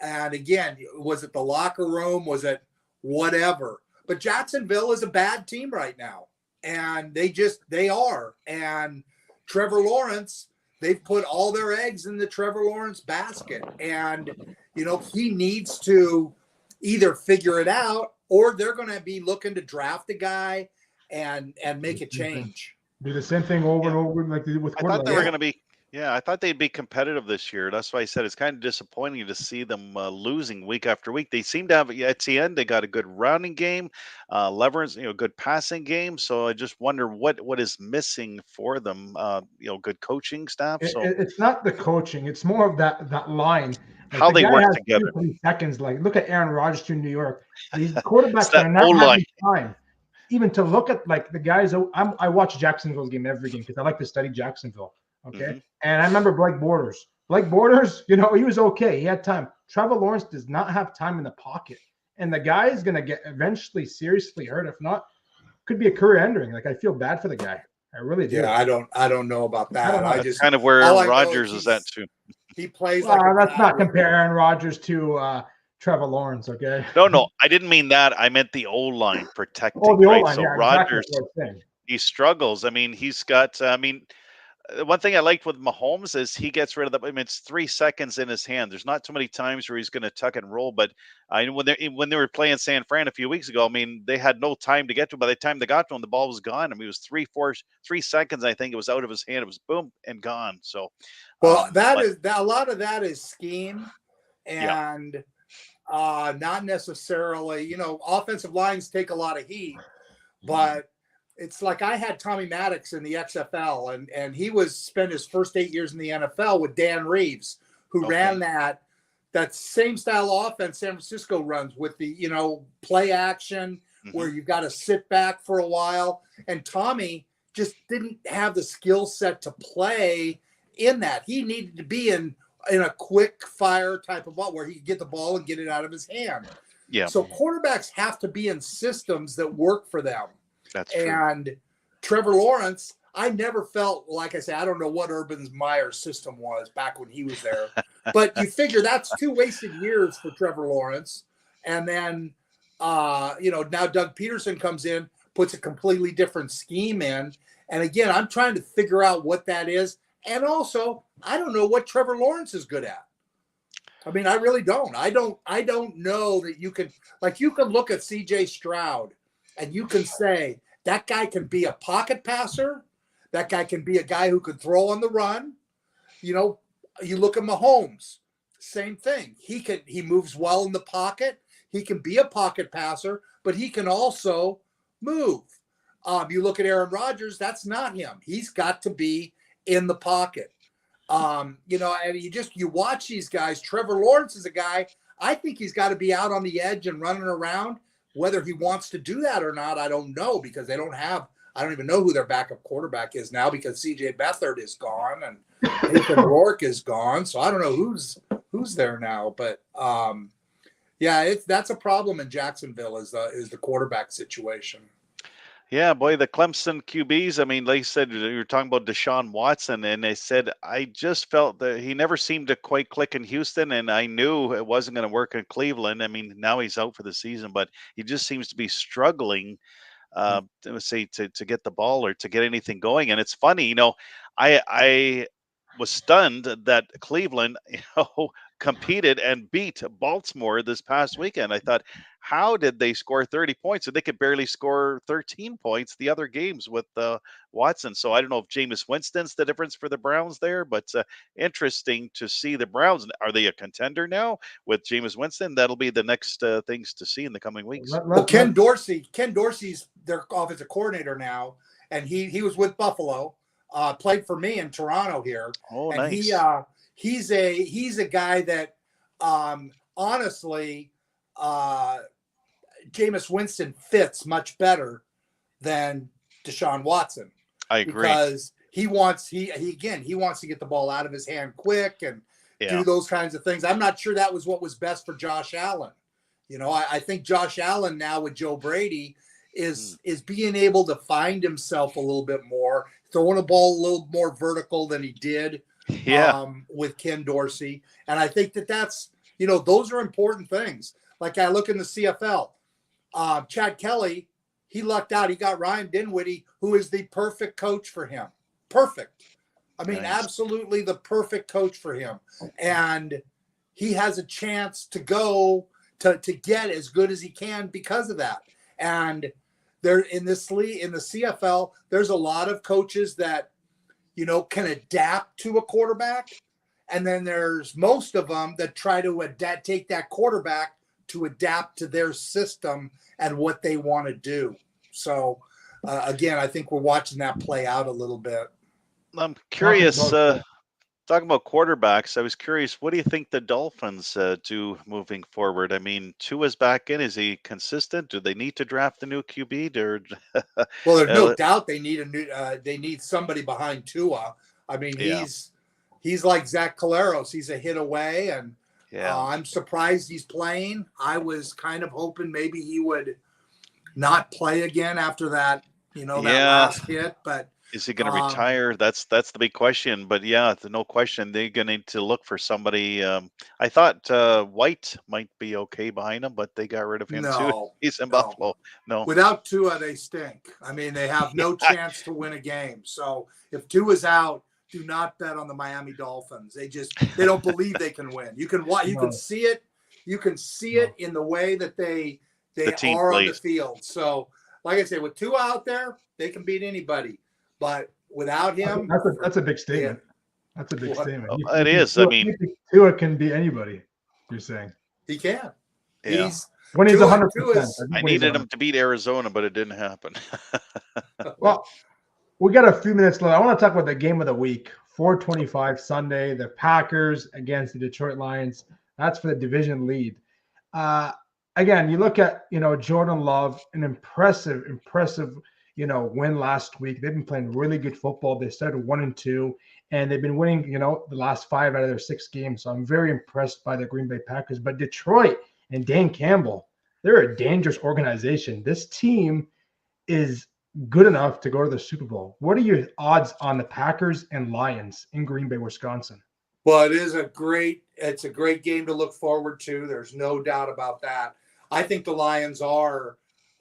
And again, was it the locker room? Was it whatever? But Jacksonville is a bad team right now. And they are. And Trevor Lawrence, they've put all their eggs in the Trevor Lawrence basket. And, he needs to either figure it out, or they're going to be looking to draft a guy and make a change. Do the same thing over and over like they did with I thought they were going to be. Yeah, I thought they'd be competitive this year. That's why I said it's kind of disappointing to see them losing week after week. They seem to have, at the end, they got a good running game, Leverance, good passing game. So I just wonder what is missing for them. Good coaching staff. So It's not the coaching; it's more of that line. Like how the they guy work has together. 3 seconds. Like look at Aaron Rodgers to New York. These quarterbacks that are not O-line. having time even to look at like the guys. I watch Jacksonville's game every game because I like to study Jacksonville. Okay. Mm-hmm. And I remember Blake Borders. Blake Borders, he was okay. He had time. Trevor Lawrence does not have time in the pocket. And the guy is going to get eventually seriously hurt. If not, could be a career ending. Like, I feel bad for the guy. I really do. Yeah, I don't know about that. That's kind of where Rodgers is at too. He plays let's not compare Aaron Rodgers to Trevor Lawrence, okay? No, I didn't mean that. I meant the O-line protecting. Oh, the right? O-line, So yeah, Rodgers, exactly he struggles. I mean, he's got. One thing I liked with Mahomes is he gets rid of the. I mean, it's 3 seconds in his hand. There's not too many times where he's going to tuck and roll. But when they were playing San Fran a few weeks ago, I mean, they had no time to get to him. By the time they got to him, the ball was gone. I mean, it was 3 seconds. I think it was out of his hand. It was boom and gone. So, well, a lot of that is scheme, and not necessarily. Offensive lines take a lot of heat, but. It's like I had Tommy Maddox in the XFL, and he spent his first 8 years in the NFL with Dan Reeves, who ran that same style of offense San Francisco runs with the play action where you've got to sit back for a while. And Tommy just didn't have the skill set to play in that. He needed to be in a quick fire type of ball where he could get the ball and get it out of his hand. Yeah. So quarterbacks have to be in systems that work for them. That's true. And Trevor Lawrence, I never felt, like I say, I don't know what Urban Meyer's system was back when he was there. But you figure that's 2 wasted years for Trevor Lawrence. And then, now Doug Peterson comes in, puts a completely different scheme in. And again, I'm trying to figure out what that is. And also, I don't know what Trevor Lawrence is good at. I mean, I really don't. I don't know that you can look at CJ Stroud and you can say, that guy can be a pocket passer. That guy can be a guy who can throw on the run. You look at Mahomes, same thing. He moves well in the pocket. He can be a pocket passer, but he can also move. You look at Aaron Rodgers, that's not him. He's got to be in the pocket. And you watch these guys. Trevor Lawrence is a guy, I think he's got to be out on the edge and running around. Whether he wants to do that or not, I don't know, because I don't even know who their backup quarterback is now, because CJ Beathard is gone and Nathan Rourke is gone. So I don't know who's there now, but that's a problem in Jacksonville is the quarterback situation. Yeah, boy, the Clemson QBs. I mean, like you said, you were talking about Deshaun Watson, and they said, I just felt that he never seemed to quite click in Houston, and I knew it wasn't going to work in Cleveland. I mean, now he's out for the season, but he just seems to be struggling, to get the ball or to get anything going. And it's funny, I was stunned that Cleveland, competed and beat Baltimore this past weekend. I thought, how did they score 30 points? And they could barely score 13 points the other games with Watson. So I don't know if Jameis Winston's the difference for the Browns there, but interesting to see the Browns. Are they a contender now with Jameis Winston? That'll be the next things to see in the coming weeks. Well, Ken Dorsey's their offensive coordinator now, and he was with Buffalo, played for me in Toronto here. Oh, and nice. He's a guy that honestly Jameis Winston fits much better than Deshaun Watson. I agree. Because he wants to get the ball out of his hand quick and do those kinds of things. I'm not sure that was what was best for Josh Allen. I think Josh Allen now with Joe Brady is being able to find himself a little bit more, throwing the ball a little more vertical than he did with Ken Dorsey. And I think that's, those are important things. Like I look in the CFL, Chad Kelly, he lucked out. He got Ryan Dinwiddie, who is the perfect coach for him. Perfect. I mean, absolutely the perfect coach for him. And he has a chance to go to get as good as he can because of that. And there in this league, in the CFL, there's a lot of coaches that, can adapt to a quarterback. And then there's most of them that try to take that quarterback to adapt to their system and what they want to do. So, again, I think we're watching that play out a little bit. I'm curious, talking about quarterbacks, I was curious, what do you think the Dolphins do moving forward? I mean, Tua's back in. Is he consistent? Do they need to draft a new QB? Well, there's no doubt they need they need somebody behind Tua. I mean, he's like Zach Caleros. He's a hit away, and I'm surprised he's playing. I was kind of hoping maybe he would not play again after that, that last hit, but is he going to retire? That's the big question. But no question, they're going to need to look for somebody. I thought White might be okay behind him, but they got rid of him too. He's in Buffalo. No, without Tua, they stink. I mean, they have no chance to win a game. So if Tua's out, do not bet on the Miami Dolphins. They don't believe they can win. You can see it. You can see it in the way that they are on the field. So, like I say, with Tua out there, they can beat anybody. But without him, that's a big statement. That's a big statement. It is. I mean, Tua can be anybody. You're saying he can. Yeah. When he's 100%. I needed him to beat Arizona, but it didn't happen. Well, we got a few minutes left. I want to talk about the game of the week. 4:25 Sunday. The Packers against the Detroit Lions. That's for the division lead. Again, you look at Jordan Love, an impressive win last week. They've been playing really good football. They started 1-2, and they've been winning, the last 5 out of their 6 games. So I'm very impressed by the Green Bay Packers. But Detroit and Dan Campbell, they're a dangerous organization. This team is good enough to go to the Super Bowl. What are your odds on the Packers and Lions in Green Bay, Wisconsin? Well, it's a great game to look forward to. There's no doubt about that. I think the Lions are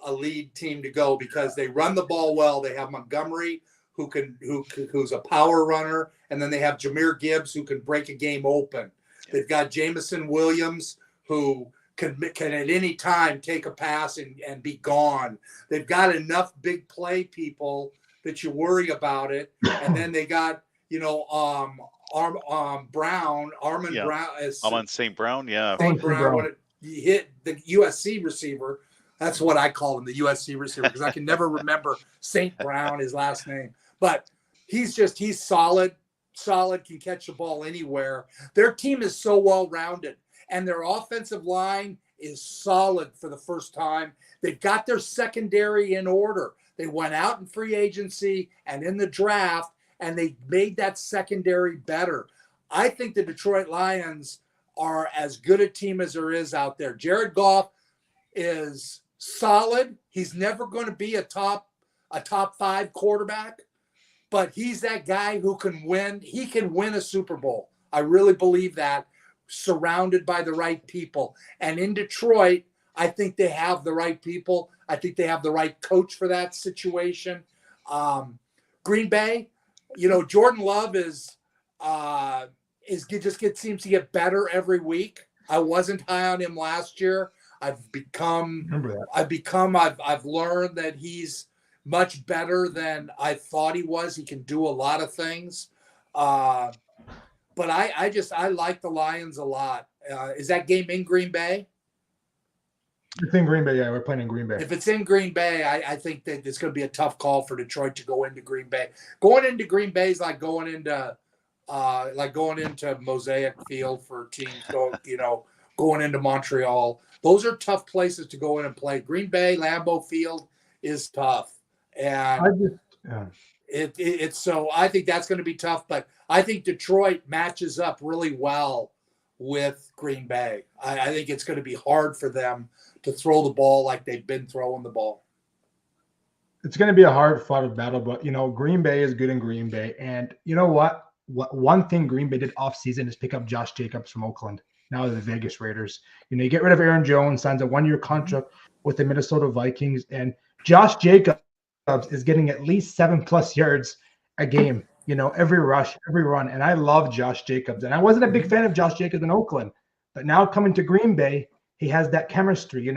a lead team to go because they run the ball well. They have Montgomery who's a power runner, and then they have Jahmyr Gibbs who can break a game open. They've got Jamison Williams who can at any time take a pass and be gone. They've got enough big play people that you worry about it, and then they got Brown, Armand Brown. I'm on St. Brown, St. Brown. He hit the USC receiver. That's what I call him, the USC receiver, because I can never remember St. Brown, his last name. But he's solid, can catch the ball anywhere. Their team is so well-rounded, and their offensive line is solid for the first time. They've got their secondary in order. They went out in free agency and in the draft, and they made that secondary better. I think the Detroit Lions are as good a team as there is out there. Jared Goff is solid. He's never going to be a top 5 quarterback, but he's that guy who can win. He can win a Super Bowl. I really believe that, surrounded by the right people. And in Detroit, I think they have the right people. I think they have the right coach for that situation. Green Bay, Jordan Love is seems to get better every week. I wasn't high on him last year. I've learned that he's much better than I thought he was. He can do a lot of things. But I like the Lions a lot. Is that game in Green Bay? It's in Green Bay. Yeah, we're playing in Green Bay. If it's in Green Bay, I think that it's going to be a tough call for Detroit to go into Green Bay. Going into Green Bay is like going into Mosaic Field for teams going into Montreal. Those are tough places to go in and play. Green Bay, Lambeau Field is tough, and so I think that's going to be tough. But I think Detroit matches up really well with Green Bay. I think it's going to be hard for them to throw the ball like they've been throwing the ball. It's going to be a hard-fought battle, but Green Bay is good in Green Bay, and you know what? One thing Green Bay did off-season is pick up Josh Jacobs from Oakland. Now the Vegas Raiders. You get rid of Aaron Jones, signs a 1-year contract with the Minnesota Vikings, and Josh Jacobs is getting at least 7+ yards a game. Every rush, every run, and I love Josh Jacobs. And I wasn't a big fan of Josh Jacobs in Oakland, but now coming to Green Bay, he has that chemistry.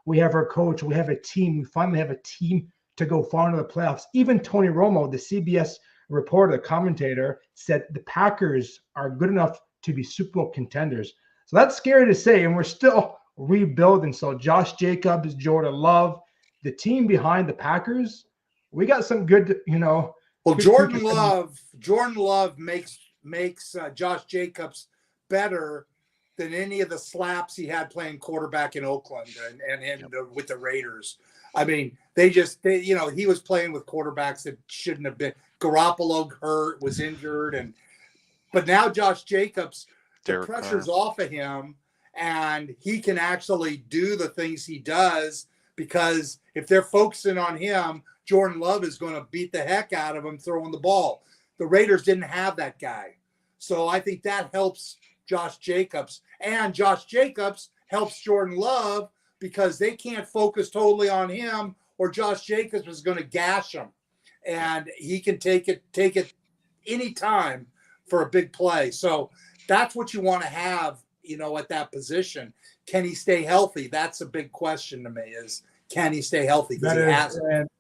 We have our coach, we have a team. We finally have a team to go far into the playoffs. Even Tony Romo, the CBS reporter, the commentator, said the Packers are good enough to be Super Bowl contenders. So that's scary to say, and we're still rebuilding. So Josh Jacobs, Jordan Love, the team behind the Packers, we got some good, Well, Jordan Love makes Josh Jacobs better than any of the slaps he had playing quarterback in Oakland and with the Raiders. I mean, he was playing with quarterbacks that shouldn't have been. Garoppolo was injured, but now Josh Jacobs, the pressure's off of him, and he can actually do the things he does because if they're focusing on him, Jordan Love is going to beat the heck out of him throwing the ball. The Raiders didn't have that guy. So I think that helps Josh Jacobs. And Josh Jacobs helps Jordan Love because they can't focus totally on him or Josh Jacobs is going to gash him. And he can take it anytime for a big play. So that's what you want to have, at that position. Can he stay healthy? That's a big question to me is, can he stay healthy? Because he hasn't.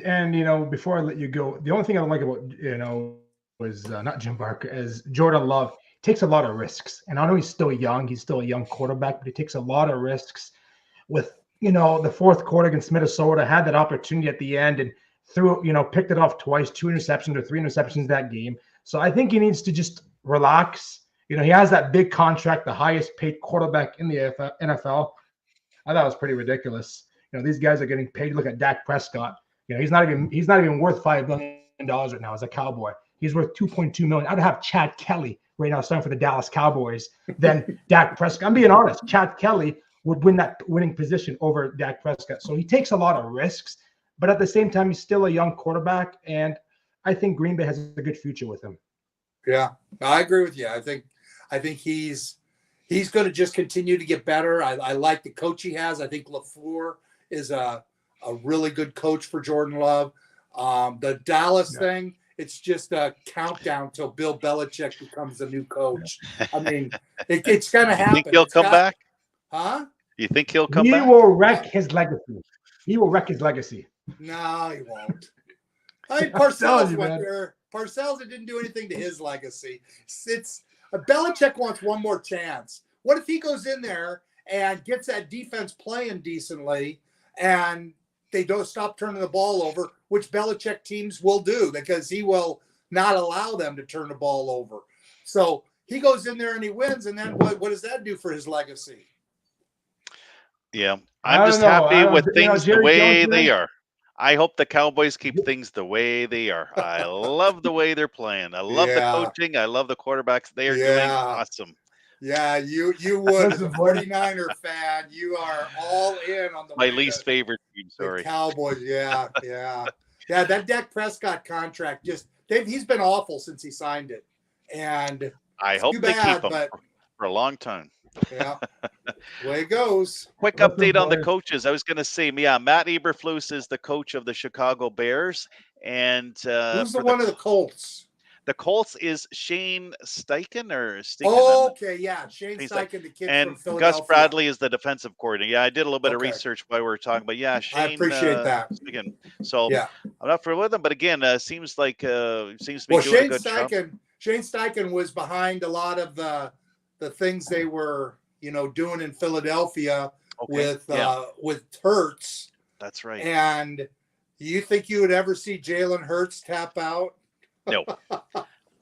And before I let you go, the only thing I don't like about was not Jim Barker, is Jordan Love takes a lot of risks. And I know he's still young; he's still a young quarterback, but he takes a lot of risks. With the fourth quarter against Minnesota, had that opportunity at the end and picked it off twice, 2 interceptions or 3 interceptions that game. So I think he needs to just relax. He has that big contract, the highest paid quarterback in the NFL. I thought it was pretty ridiculous. These guys are getting paid. Look at Dak Prescott. He's not even worth $5 million right now as a Cowboy. He's worth $2.2 million. I'd have Chad Kelly right now starting for the Dallas Cowboys than Dak Prescott. I'm being honest. Chad Kelly would win that winning position over Dak Prescott. So he takes a lot of risks, but at the same time, he's still a young quarterback, and I think Green Bay has a good future with him. Yeah, I agree with you. I think he's going to just continue to get better. I like the coach he has. I think LaFleur is a really good coach for Jordan Love. The Dallas thing, it's just a countdown till Bill Belichick becomes the new coach. I mean, it's going to happen. You think he'll come back? Huh? You think he'll come back? He will wreck his legacy. He will wreck his legacy. No, he won't. I mean, Parcells went there. Parcells didn't do anything to his legacy. It's Belichick wants one more chance. What if he goes in there and gets that defense playing decently and they don't stop turning the ball over, which Belichick teams will do because he will not allow them to turn the ball over. So he goes in there and he wins, and then what does that do for his legacy? Yeah, I'm just happy with things the way they are. I hope the Cowboys keep things the way they are. I love the way they're playing. I love the coaching. I love the quarterbacks. They are doing awesome. Yeah, you would. As a 49er fan, you are all in on my least favorite team. Sorry, the Cowboys. Yeah. That Dak Prescott contract he's been awful since he signed it, and I hope they keep him for a long time. Yeah, way it goes. Quick update on the coaches. I was going to say, Matt Eberflus is the coach of the Chicago Bears, and who's the one of the Colts? The Colts is Shane Steichen or Steichen? Oh, okay, yeah, Shane Shane Steichen, the kid and from Philadelphia. Gus Bradley is the defensive coordinator. Yeah, I did a little bit of Okay. research while we were talking, but yeah, Shane. I appreciate that. Steichen. So Yeah. I'm not familiar with him, but again, seems like seems to be Well, doing a good job. Shane Steichen was behind a lot of the things they were, doing in Philadelphia with Hurts. That's right. And you think you would ever see Jalen Hurts tap out? No.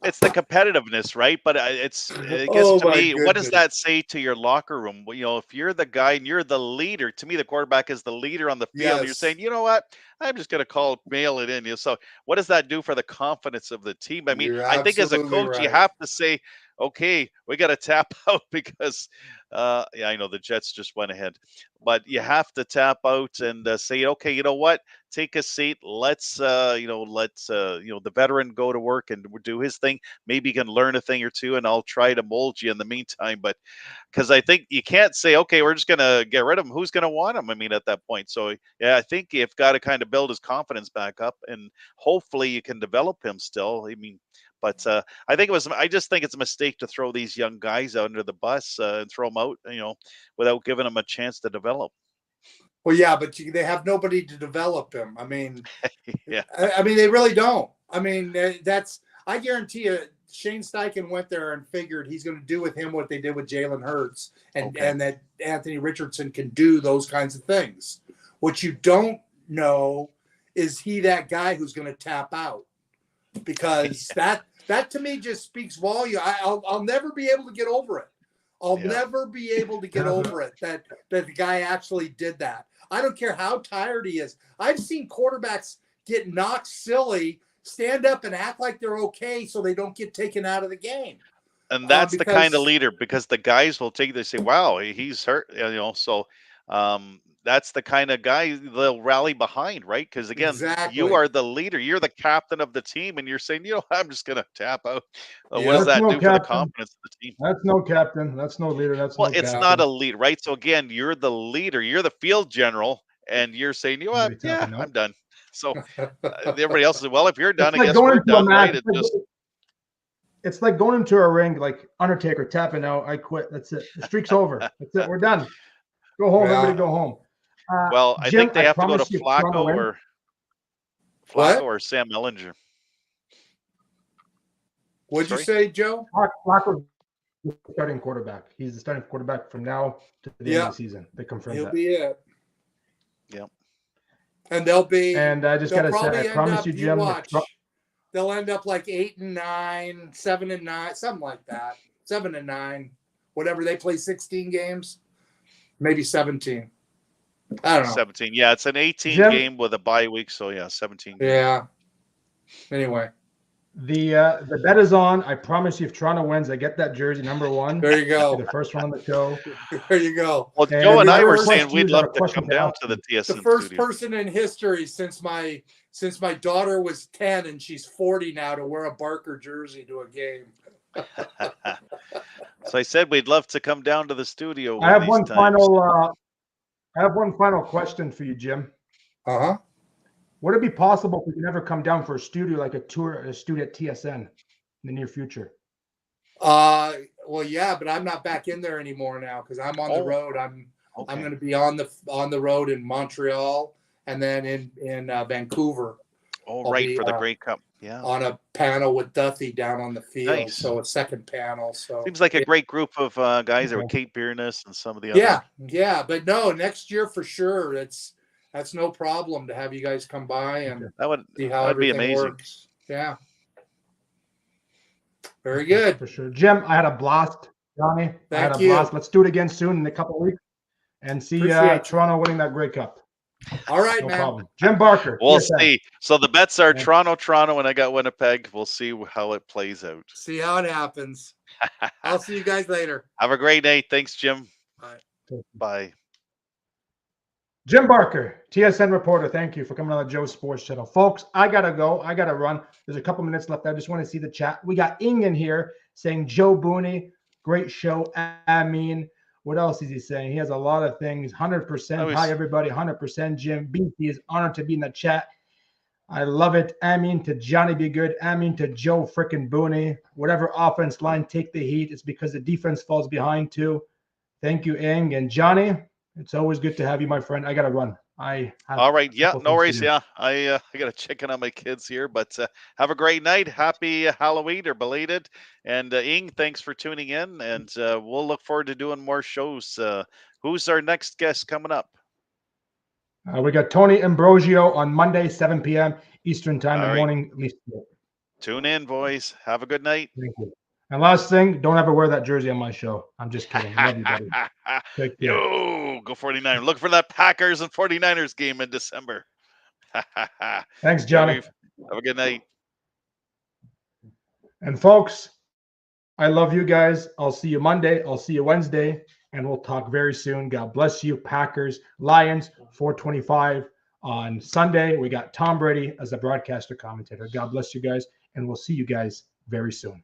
It's the competitiveness, right? But I guess to me, what does that say to your locker room? Well, if you're the guy and you're the leader, to me, the quarterback is the leader on the field. Yes. You're saying, you know what? I'm just going to mail it in. So what does that do for the confidence of the team? I mean, I think as a coach, you have to say, okay, we got to tap out because, I know the Jets just went ahead, but you have to tap out and say, okay, you know what? Take a seat. Let's, the veteran go to work and do his thing. Maybe you can learn a thing or two, and I'll try to mold you in the meantime. But because I think you can't say, okay, we're just going to get rid of him. Who's going to want him? I mean, at that point. So, yeah, I think you've got to kind of build his confidence back up, and hopefully you can develop him still. I mean, but I just think it's a mistake to throw these young guys out under the bus and throw them out, without giving them a chance to develop. Well, yeah, but they have nobody to develop him. I mean, yeah. I mean, they really don't. I mean, I guarantee you, Shane Steichen went there and figured he's going to do with him what they did with Jalen Hurts, and that Anthony Richardson can do those kinds of things. What you don't know is he that guy who's going to tap out, because that to me just speaks volume. I'll never be able to get over it. I'll never be able to get over it that the guy actually did that. I don't care how tired he is. I've seen quarterbacks get knocked silly, stand up and act like they're okay so they don't get taken out of the game. And that's the kind of leader, because the guys will they say, wow, he's hurt, so that's the kind of guy they'll rally behind, right? Because again, you are the leader, you're the captain of the team, and you're saying, I'm just going to tap out. What does that do for the confidence of the team? That's no captain. That's no leader. That's no it's captain. not a lead, right? So again, you're the leader, you're the field general, and you're saying, you know what? Yeah, I'm done. So everybody else is, well, if you're done, I guess we're done, right? It's like going into a ring, like Undertaker tapping out. I quit. That's it. The streak's over. That's it. We're done. Go home. Everybody go home. Well, I think they have to go to Flacco or Sam Ellinger. What'd you say, Joe? Flacco, the starting quarterback. He's the starting quarterback from now to the end of the season. They confirmed that. He'll be it. Yep. And they'll be. And I just gotta say, I promise you, Jim. They'll end up like 8-9, 7-9, something like that. 7-9, whatever. They play 16 games, maybe 17. I don't know. 17. Yeah, it's an 18 game with a bye week, so 17. Yeah. Anyway, the bet is on. I promise you, if Toronto wins, I get that jersey number 1. There you go. The first one on the show. There you go. Well, Joe and I were saying we'd love to come down to the TSN. The first studio. person in history since my daughter was 10 and she's 40 now to wear a Barker jersey to a game. So I said we'd love to come down to the studio. I have one final question for you, Jim. Uh-huh. Would it be possible if we could ever come down for a studio, like a studio at TSN in the near future? Well, yeah, but I'm not back in there anymore now because I'm on the road. I'm going to be on the road in Montreal and then in Vancouver. Oh, right, for the Grey Cup. Yeah. On a panel with Duthie down on the field. Nice. So a second panel. So seems like a great group of guys there with Kate Biernes and some of the others. Yeah, but no, next year for sure. That's no problem to have you guys come by and see how everything be amazing. Works. Yeah. Very good. For sure. Jim, I had a blast. Johnny, I had a blast. Let's do it again soon in a couple of weeks and see Toronto winning that Grey Cup. All right, no man. problem. Jim Barker. We'll see. So the bets are Toronto, and I got Winnipeg. We'll see how it plays out. See how it happens. I'll see you guys later. Have a great day. Thanks, Jim. Bye. Bye. Jim Barker, TSN reporter. Thank you for coming on the Joe Sports Channel. Folks, I got to go. I got to run. There's a couple minutes left. I just want to see the chat. We got Ingen here saying, Joe Booni, great show. I mean, what else is he saying? He has a lot of things. 100%. Hi, everybody. 100%. Jim BT is honored to be in the chat. I love it. Amen to Johnny Be Good. Amen to Joe frickin' Booni. Whatever offense line take the heat, it's because the defense falls behind too. Thank you, Ing. And Johnny, it's always good to have you, my friend. I got to run. I have All right. Yeah, no worries. do. Yeah, I got to check in on my kids here, but have a great night. Happy Halloween or belated. And Ing, thanks for tuning in, and we'll look forward to doing more shows. Who's our next guest coming up? We got Tony Ambrosio on Monday, 7 p.m. Eastern time, All the right. morning. At least. Tune in, boys. Have a good night. Thank you. And last thing, don't ever wear that jersey on my show. I'm just kidding. Love you, buddy. Take care. Yo, go 49. Look for that Packers and 49ers game in December. Thanks, Johnny. Have a good night. And folks, I love you guys. I'll see you Monday. I'll see you Wednesday. And we'll talk very soon. God bless you. Packers, Lions, 425 on Sunday. We got Tom Brady as a broadcaster commentator. God bless you guys. And we'll see you guys very soon.